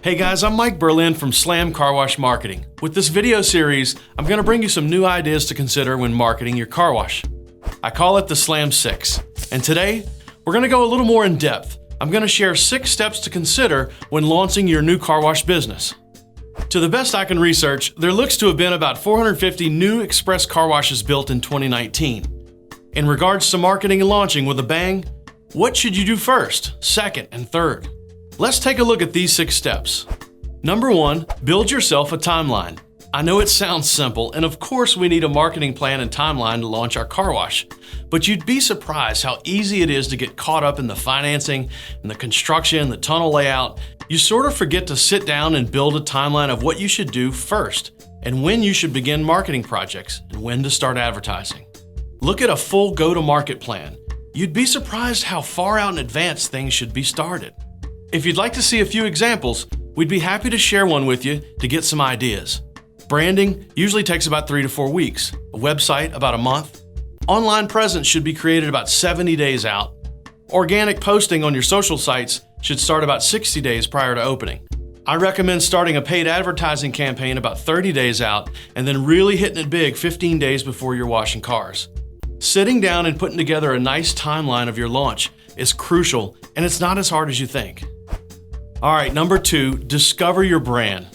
Hey guys, I'm Mike Berlin from Slam Car Wash Marketing. With this video series, I'm going to bring you some new ideas to consider when marketing your car wash. I call it the Slam 6. And today, we're going to go a little more in depth. I'm going to share 6 steps to consider when launching your new car wash business. To the best I can research, there looks to have been about 450 new express car washes built in 2019. In regards to marketing and launching with a bang, what should you do first, second, and third? Let's take a look at these 6 steps. Number 1, build yourself a timeline. I know it sounds simple, and of course we need a marketing plan and timeline to launch our car wash. But you'd be surprised how easy it is to get caught up in the financing and the construction, the tunnel layout. You sort of forget to sit down and build a timeline of what you should do first, and when you should begin marketing projects, and when to start advertising. Look at a full go-to-market plan. You'd be surprised how far out in advance things should be started. If you'd like to see a few examples, we'd be happy to share one with you to get some ideas. Branding usually takes about 3 to 4 weeks, a website about a month. Online presence should be created about 70 days out. Organic posting on your social sites should start about 60 days prior to opening. I recommend starting a paid advertising campaign about 30 days out and then really hitting it big 15 days before you're washing cars. Sitting down and putting together a nice timeline of your launch is crucial, and it's not as hard as you think. All right, number 2, discover your brand.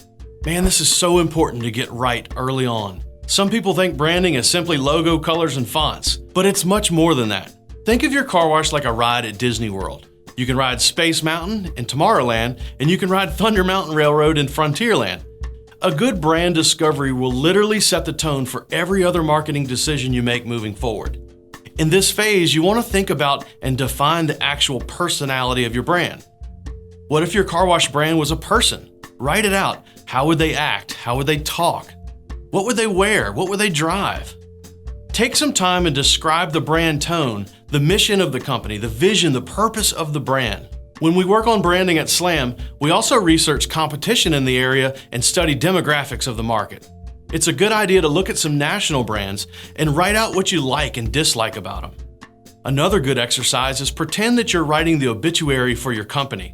Man, this is so important to get right early on. Some people think branding is simply logo, colors, and fonts, but it's much more than that. Think of your car wash like a ride at Disney World. You can ride Space Mountain in Tomorrowland, and you can ride Thunder Mountain Railroad in Frontierland. A good brand discovery will literally set the tone for every other marketing decision you make moving forward. In this phase, you want to think about and define the actual personality of your brand. What if your car wash brand was a person? Write it out. How would they act? How would they talk? What would they wear? What would they drive? Take some time and describe the brand tone, the mission of the company, the vision, the purpose of the brand. When we work on branding at Slam, we also research competition in the area and study demographics of the market. It's a good idea to look at some national brands and write out what you like and dislike about them. Another good exercise is pretend that you're writing the obituary for your company.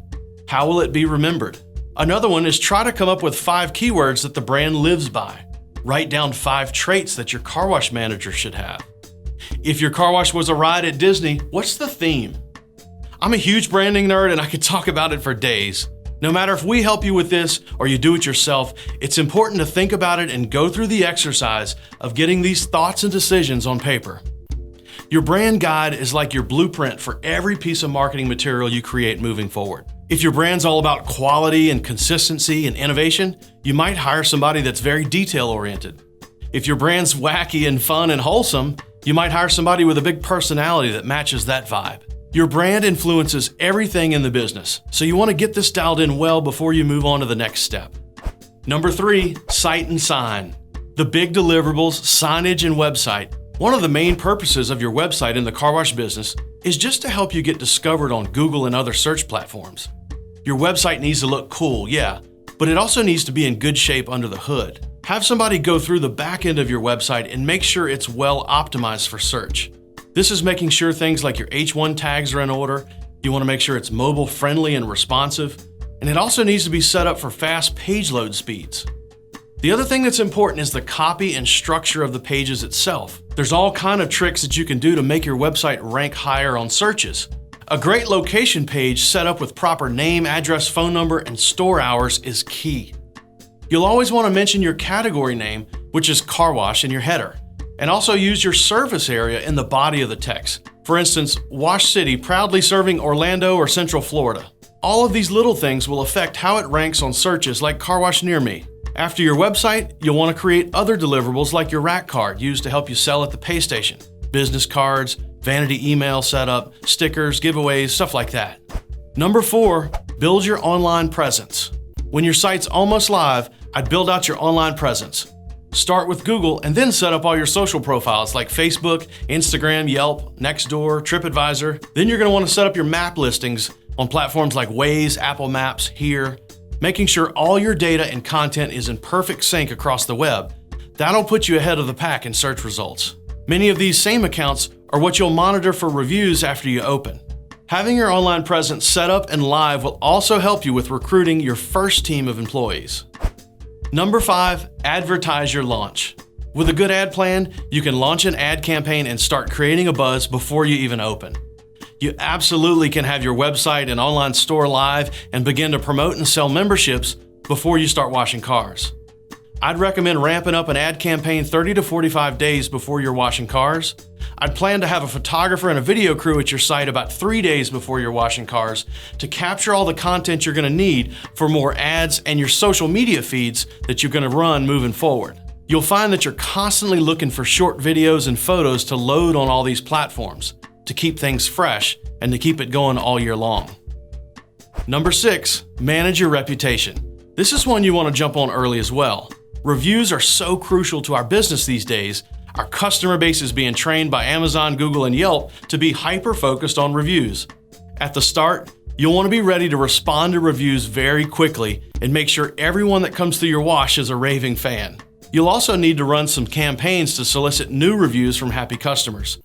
How will it be remembered? Another one is try to come up with 5 keywords that the brand lives by. Write down 5 traits that your car wash manager should have. If your car wash was a ride at Disney, what's the theme? I'm a huge branding nerd and I could talk about it for days. No matter if we help you with this or you do it yourself, it's important to think about it and go through the exercise of getting these thoughts and decisions on paper. Your brand guide is like your blueprint for every piece of marketing material you create moving forward. If your brand's all about quality and consistency and innovation, you might hire somebody that's very detail-oriented. If your brand's wacky and fun and wholesome, you might hire somebody with a big personality that matches that vibe. Your brand influences everything in the business, so you want to get this dialed in well before you move on to the next step. Number 3, site and sign. The big deliverables, signage, and website. One of the main purposes of your website in the car wash business is just to help you get discovered on Google and other search platforms. Your website needs to look cool, yeah, but it also needs to be in good shape under the hood. Have somebody go through the back end of your website and make sure it's well optimized for search. This is making sure things like your H1 tags are in order. You want to make sure it's mobile friendly and responsive, and it also needs to be set up for fast page load speeds. The other thing that's important is the copy and structure of the pages itself. There's all kinds of tricks that you can do to make your website rank higher on searches. A great location page set up with proper name, address, phone number, and store hours is key. You'll always want to mention your category name, which is car wash, in your header, and also use your service area in the body of the text. For instance, Wash City proudly serving Orlando or Central Florida. All of these little things will affect how it ranks on searches like Car Wash Near Me. After your website, you'll want to create other deliverables like your rack card used to help you sell at the pay station, business cards, vanity email setup, stickers, giveaways, stuff like that. Number 4, build your online presence. When your site's almost live, I'd build out your online presence. Start with Google and then set up all your social profiles like Facebook, Instagram, Yelp, Nextdoor, TripAdvisor. Then you're going to want to set up your map listings on platforms like Waze, Apple Maps, Here, making sure all your data and content is in perfect sync across the web. That'll put you ahead of the pack in search results. Many of these same accounts are what you'll monitor for reviews after you open. Having your online presence set up and live will also help you with recruiting your first team of employees. Number 5, advertise your launch. With a good ad plan, you can launch an ad campaign and start creating a buzz before you even open. You absolutely can have your website and online store live and begin to promote and sell memberships before you start washing cars. I'd recommend ramping up an ad campaign 30 to 45 days before you're washing cars. I'd plan to have a photographer and a video crew at your site about 3 days before you're washing cars to capture all the content you're going to need for more ads and your social media feeds that you're going to run moving forward. You'll find that you're constantly looking for short videos and photos to load on all these platforms to keep things fresh and to keep it going all year long. Number 6, manage your reputation. This is one you want to jump on early as well. Reviews are so crucial to our business these days. Our customer base is being trained by Amazon, Google, and Yelp to be hyper-focused on reviews. At the start, you'll want to be ready to respond to reviews very quickly and make sure everyone that comes through your wash is a raving fan. You'll also need to run some campaigns to solicit new reviews from happy customers.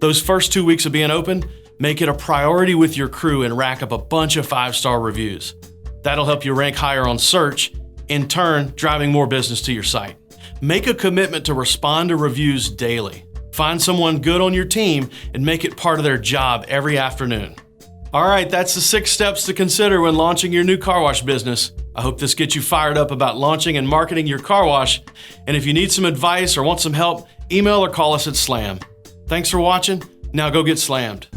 Those first 2 weeks of being open, make it a priority with your crew and rack up a bunch of 5-star reviews. That'll help you rank higher on search, in turn, driving more business to your site. Make a commitment to respond to reviews daily. Find someone good on your team and make it part of their job every afternoon. All right, that's the 6 steps to consider when launching your new car wash business. I hope this gets you fired up about launching and marketing your car wash. And if you need some advice or want some help, email or call us at Slam. Thanks for watching. Now go get slammed.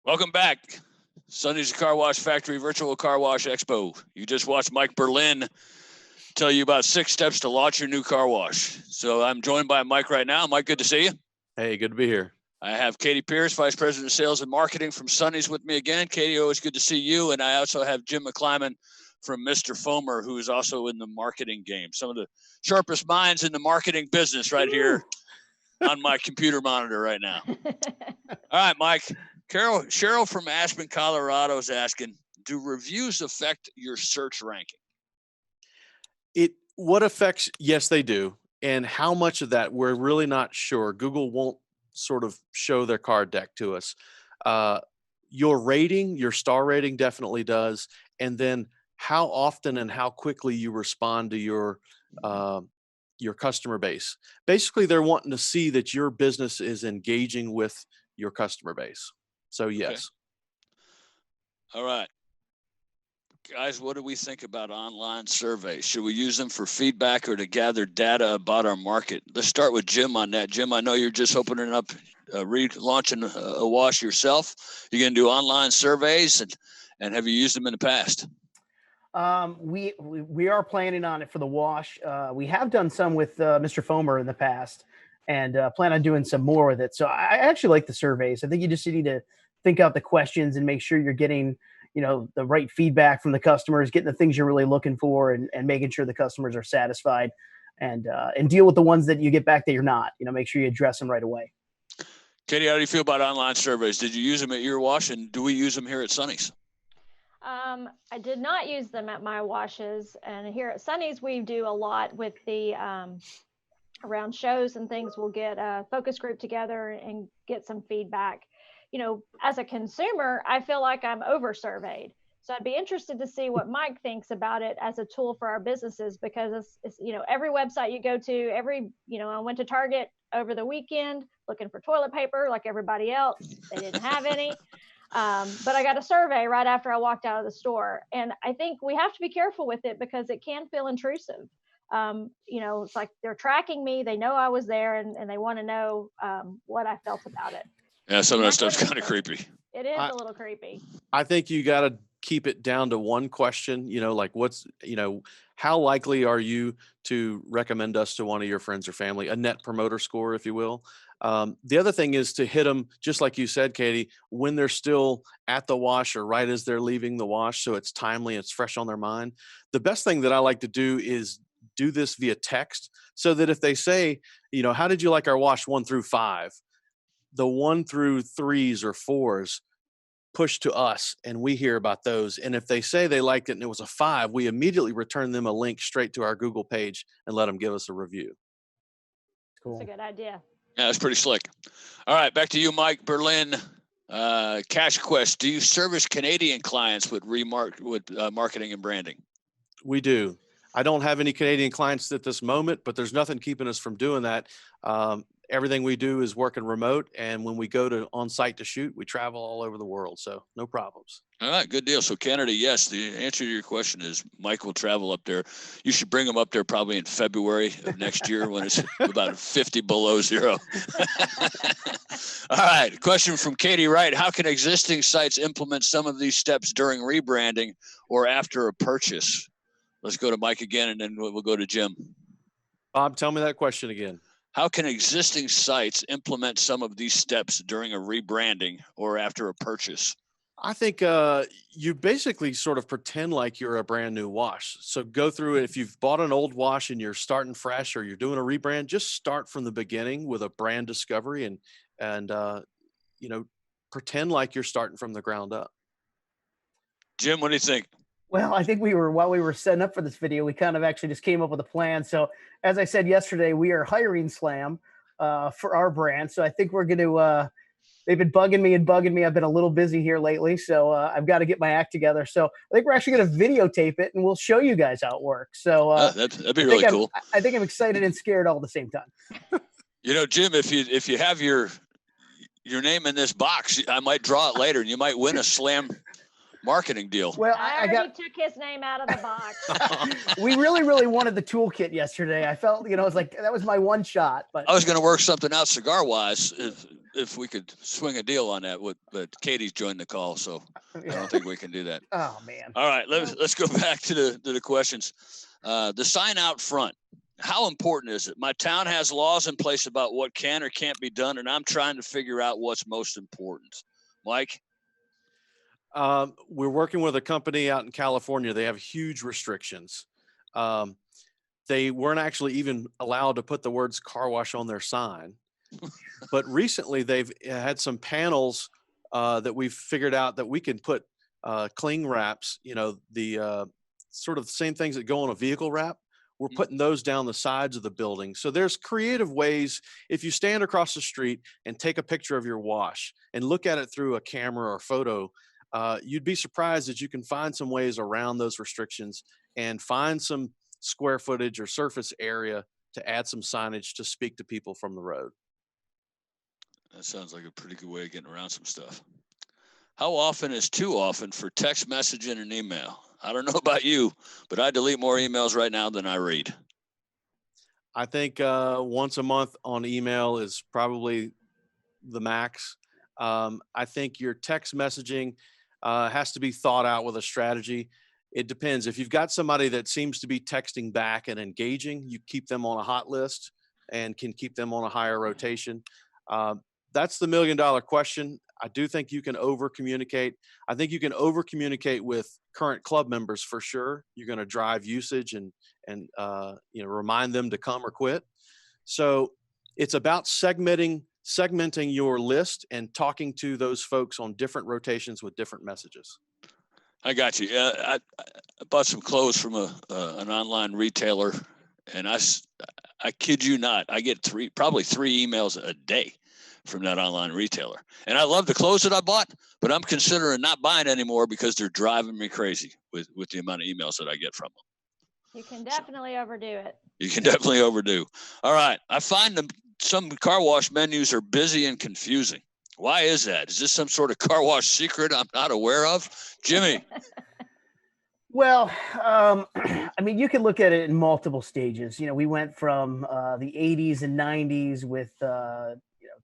Welcome back. Sonny's Car Wash Factory Virtual Car Wash Expo. You just watched Mike Berlin tell you about 6 steps to launch your new car wash. So I'm joined by Mike right now. Mike, good to see you. Hey, good to be here. I have Katie Pierce, Vice President of Sales and Marketing from Sonny's with me again. Katie, always good to see you. And I also have Jim McClyman from Mr. Foamer, who is also in the marketing game. Some of the sharpest minds in the marketing business right here on my computer monitor right now. All right, Mike. Cheryl from Aspen, Colorado is asking, do reviews affect your search ranking? What affects? Yes, they do. And how much of that, we're really not sure. Google won't sort of show their card deck to us. Your rating, your star rating definitely does. And then how often and how quickly you respond to your customer base. Basically, they're wanting to see that your business is engaging with your customer base. So yes. Okay. All right. Guys, what do we think about online surveys? Should we use them for feedback or to gather data about our market? Let's start with Jim on that. Jim, I know you're just opening up, relaunching a wash yourself. You're going to do online surveys, and have you used them in the past? We are planning on it for the wash. We have done some with Mr. Foamer in the past, and plan on doing some more with it. So I actually like the surveys. I think you just need to think out the questions and make sure you're getting the right feedback from the customers, getting the things you're really looking for, and making sure the customers are satisfied, and deal with the ones that you get back that you're not. Make sure you address them right away. Katie, how do you feel about online surveys? Did you use them at your wash, and do we use them here at Sonny's? I did not use them at my washes, and here at Sonny's we do a lot with the around shows and things. We'll get a focus group together and get some feedback. As a consumer, I feel like I'm over surveyed. So I'd be interested to see what Mike thinks about it as a tool for our businesses, because it's every website you go to, I went to Target over the weekend looking for toilet paper like everybody else. They didn't have any. But I got a survey right after I walked out of the store. And I think we have to be careful with it because it can feel intrusive. It's like they're tracking me. They know I was there, and they want to know what I felt about it. Yeah, some of that stuff's kind of creepy. It is a little creepy. I think you got to keep it down to one question, like how likely are you to recommend us to one of your friends or family, a net promoter score, if you will. The other thing is to hit them, just like you said, Katie, when they're still at the wash or right as they're leaving the wash. So it's timely, it's fresh on their mind. The best thing that I like to do is do this via text, so that if they say, how did you like our wash 1 through 5? The 1 through 3s or 4s push to us, and we hear about those. And if they say they liked it and it was a 5, we immediately return them a link straight to our Google page and let them give us a review. Cool. That's a good idea. Yeah, that's pretty slick. All right, back to you, Mike Berlin. Cash Quest, do you service Canadian clients with marketing and branding? We do. I don't have any Canadian clients at this moment, but there's nothing keeping us from doing that. Everything we do is working remote, and when we go to on-site to shoot, we travel all over the world, so no problems. All right, good deal. So Canada, yes, the answer to your question is Mike will travel up there. You should bring him up there probably in February of next year when it's about 50 below zero. All right, question from Katie Wright. How can existing sites implement some of these steps during rebranding or after a purchase? Let's go to Mike again, and then we'll go to Jim. Bob, tell me that question again. How can existing sites implement some of these steps during a rebranding or after a purchase? I think you basically sort of pretend like you're a brand new wash. So go through it. If you've bought an old wash and you're starting fresh or you're doing a rebrand, just start from the beginning with a brand discovery and pretend like you're starting from the ground up. Jim, what do you think? Well, I think while we were setting up for this video, we kind of actually just came up with a plan. So as I said yesterday, we are hiring Slam for our brand. So I think we're going to, they've been bugging me. I've been a little busy here lately, so I've got to get my act together. So I think we're actually going to videotape it, and we'll show you guys how it works. So that'd be really cool. I think I'm excited and scared all at the same time. Jim, if you have your name in this box, I might draw it later, and you might win a Slam marketing deal. Well, I already took his name out of the box. We really wanted the toolkit yesterday. I felt, it's like that was my one shot. But I was going to work something out cigar wise if we could swing a deal on that. But Katie's joined the call, so I don't think we can do that. Oh man! All right, let's go back to the questions. The sign out front. How important is it? My town has laws in place about what can or can't be done, and I'm trying to figure out what's most important. Mike? We're working with a company out in California. They have huge restrictions. They weren't actually even allowed to put the words car wash on their sign. But recently they've had some panels that we've figured out that we can put cling wraps, the sort of the same things that go on a vehicle wrap. We're putting those down the sides of the building. So there's creative ways. If you stand across the street and take a picture of your wash and look at it through a camera or photo, you'd be surprised that you can find some ways around those restrictions and find some square footage or surface area to add some signage to speak to people from the road. That sounds like a pretty good way of getting around some stuff. How often is too often for text messaging and email? I don't know about you, but I delete more emails right now than I read. I think once a month on email is probably the max. I think your text messaging has to be thought out with a strategy. It depends. If you've got somebody that seems to be texting back and engaging, you keep them on a hot list and can keep them on a higher rotation. That's the $1 million question. I do think you can over communicate. I think you can over communicate with current club members for sure. You're going to drive usage and remind them to come or quit. So it's about segmenting your list and talking to those folks on different rotations with different messages. I got you. I bought some clothes from an online retailer, and I kid you not, I get probably three emails a day from that online retailer. And I love the clothes that I bought, but I'm considering not buying anymore because they're driving me crazy with the amount of emails that I get from them. You can definitely overdo it. You can definitely overdo. All right. I find some car wash menus are busy and confusing. Why is that? Is this some sort of car wash secret I'm not aware of? Jimmy? Well, you can look at it in multiple stages. We went from the 80s and 90s with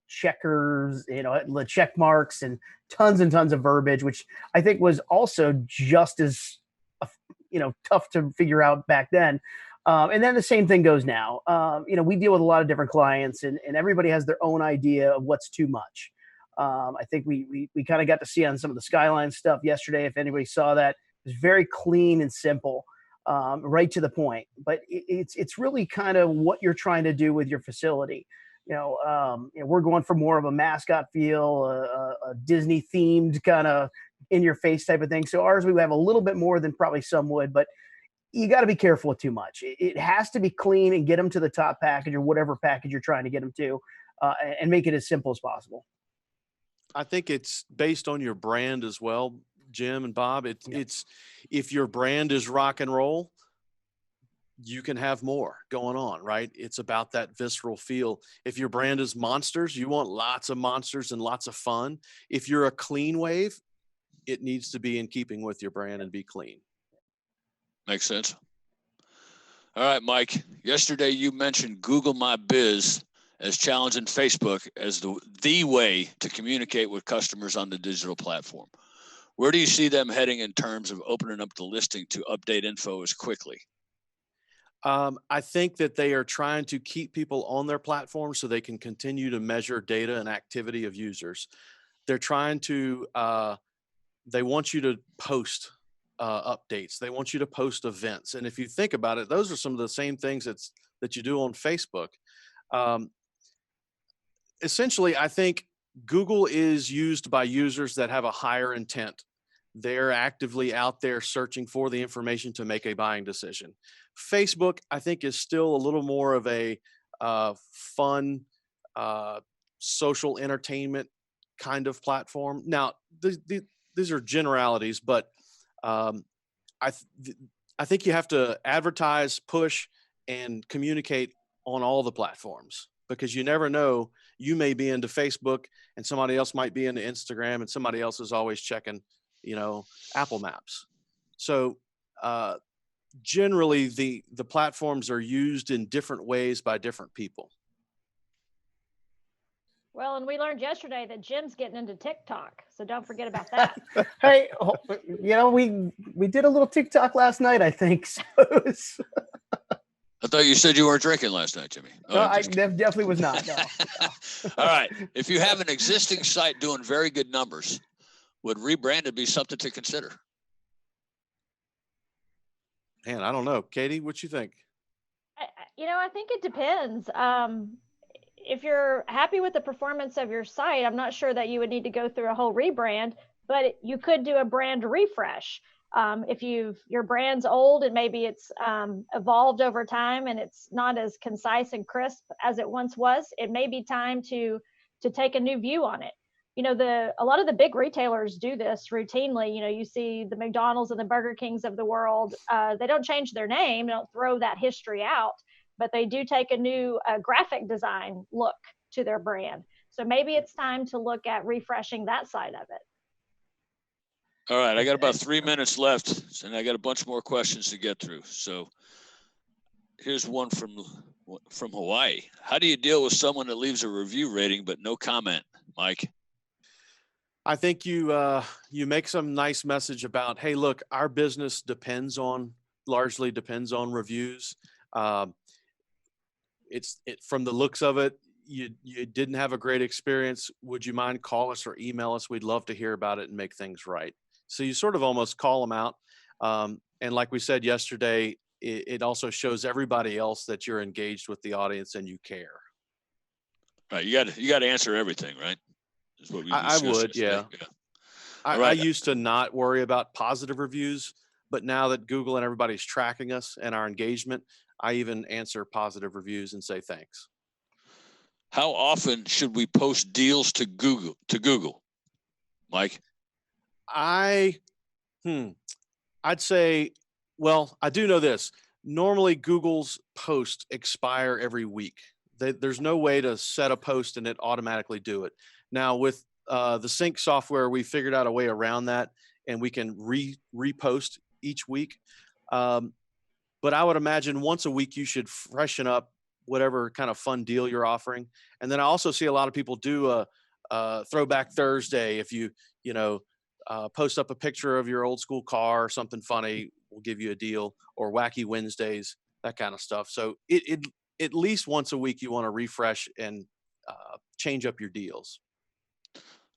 checkers, the check marks and tons of verbiage, which I think was also just as tough to figure out back then. And then the same thing goes now. We deal with a lot of different clients, and everybody has their own idea of what's too much. I think we kind of got to see on some of the Skyline stuff yesterday. If anybody saw that, it was very clean and simple, right to the point. But it's really kind of what you're trying to do with your facility. We're going for more of a mascot feel, a Disney themed kind of in your face type of thing. So ours, we have a little bit more than probably some would, but you got to be careful with too much. It has to be clean and get them to the top package or whatever package you're trying to get them to. and make it as simple as possible. I think it's based on your brand as well, Jim and Bob. It's if your brand is rock and roll, you can have more going on, right? It's about that visceral feel. If your brand is monsters, you want lots of monsters and lots of fun. If you're a clean wave, it needs to be in keeping with your brand and be clean. Makes sense. All right, Mike. Yesterday you mentioned Google My Biz as challenging Facebook as the way to communicate with customers on the digital platform. Where do you see them heading in terms of opening up the listing to update info as quickly? I think that they are trying to keep people on their platform so they can continue to measure data and activity of users. They're trying to, they want you to post updates. They want you to post events. And if you think about it, those are some of the same things that you do on Facebook. Essentially, I think Google is used by users that have a higher intent. They're actively out there searching for the information to make a buying decision. Facebook, I think, is still a little more of a fun, social entertainment kind of platform. Now, these are generalities, but I think you have to advertise, push, and communicate on all the platforms, because you never know. You may be into Facebook and somebody else might be into Instagram, and somebody else is always checking, Apple Maps. So generally the platforms are used in different ways by different people. Well, and we learned yesterday that Jim's getting into TikTok, so don't forget about that. Hey, we did a little TikTok last night, I think. So I thought you said you weren't drinking last night, Jimmy. No, I definitely was not. No. All right. If you have an existing site doing very good numbers, would rebranded be something to consider? Man, I don't know. Katie, what you think? I think it depends. If you're happy with the performance of your site, I'm not sure that you would need to go through a whole rebrand, but you could do a brand refresh. If your brand's old and maybe it's evolved over time and it's not as concise and crisp as it once was, it may be time to take a new view on it. A lot of the big retailers do this routinely. You see the McDonald's and the Burger Kings of the world. They don't change their name, don't throw that history out, but they do take a new graphic design look to their brand. So maybe it's time to look at refreshing that side of it. All right, I got about 3 minutes left, and I got a bunch more questions to get through. So here's one from Hawaii. How do you deal with someone that leaves a review rating but no comment, Mike? I think you make some nice message about, hey, look, our business largely depends on reviews. From the looks of it, you didn't have a great experience. Would you mind call us or email us? We'd love to hear about it and make things right. So you sort of almost call them out. And like we said yesterday, it also shows everybody else that you're engaged with the audience and you care. Right. You got to answer everything, right? Is what we I would, yeah. I used to not worry about positive reviews, but now that Google and everybody's tracking us and our engagement, I even answer positive reviews and say thanks. How often should we post deals to Google, Mike? I'd say, well, I do know this. Normally Google's posts expire every week. There's no way to set a post and it automatically do it. Now with the sync software, we figured out a way around that, and we can repost each week. But I would imagine once a week you should freshen up whatever kind of fun deal you're offering. And then I also see a lot of people do a Throwback Thursday. If you post up a picture of your old school car or something funny, we'll give you a deal, or Wacky Wednesdays, that kind of stuff. So it at least once a week you want to refresh and change up your deals.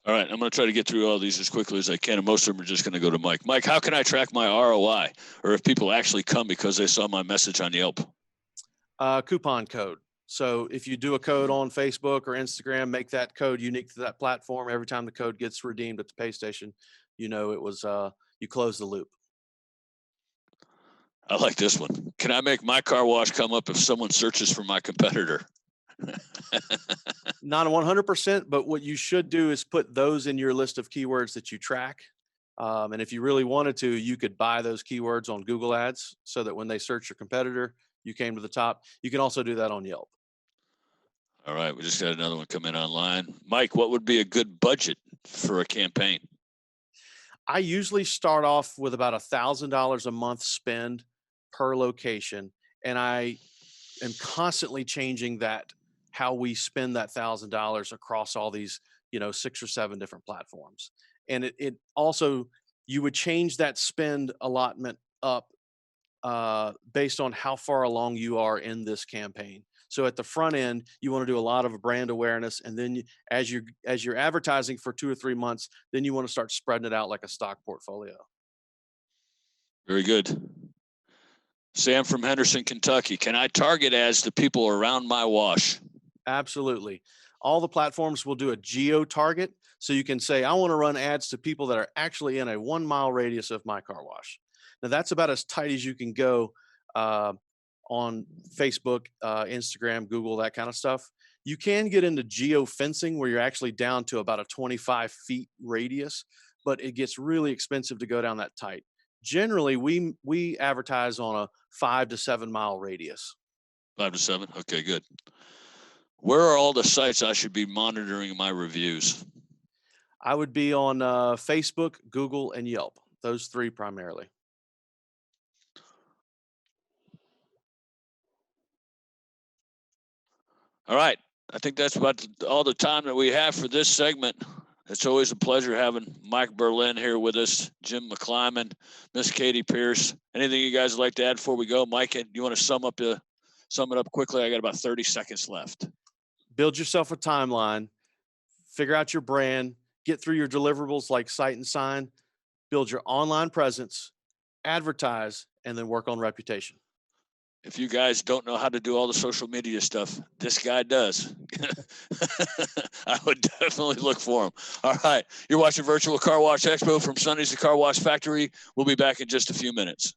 All right, I'm going to try to get through all these as quickly as I can, and most of them are just going to go to Mike. Mike, how can I track my ROI, or if people actually come because they saw my message on Yelp? Coupon code. So if you do a code on Facebook or Instagram, make that code unique to that platform. Every time the code gets redeemed at the pay station, it was you close the loop. I like this one. Can I make my car wash come up if someone searches for my competitor? Not 100%, but what you should do is put those in your list of keywords that you track. And if you really wanted to, you could buy those keywords on Google Ads so that when they search your competitor, you came to the top. You can also do that on Yelp. All right, we just got another one come in online. Mike, what would be a good budget for a campaign? I usually start off with about $1,000 a month spend per location, and I am constantly changing that, how we spend that $1,000 across all these, 6 or 7 different platforms. And it also, you would change that spend allotment up based on how far along you are in this campaign. So at the front end, you want to do a lot of brand awareness, and then as you're advertising for 2 or 3 months, then you want to start spreading it out like a stock portfolio. Very good. Sam from Henderson, Kentucky. Can I target ads to people around my wash? Absolutely. All the platforms will do a geo target, so you can say, I want to run ads to people that are actually in a 1 mile radius of my car wash. Now that's about as tight as you can go on Facebook, Instagram, Google, that kind of stuff. You can get into geo fencing where you're actually down to about a 25 feet radius, but it gets really expensive to go down that tight. Generally, we advertise on a 5 to 7 mile radius. 5 to 7. Okay, good. Where are all the sites I should be monitoring my reviews? I would be on Facebook, Google, and Yelp. Those 3 primarily. All right. I think that's about all the time that we have for this segment. It's always a pleasure having Mike Berlin here with us, Jim McClyman, Miss Katie Pierce. Anything you guys would like to add before we go? Mike, you want to sum it up quickly? I got about 30 seconds left. Build yourself a timeline, figure out your brand, get through your deliverables like Sight and Sign, build your online presence, advertise, and then work on reputation. If you guys don't know how to do all the social media stuff, this guy does. I would definitely look for him. All right. You're watching Virtual Car Wash Expo from Sonny's the Car Wash Factory. We'll be back in just a few minutes.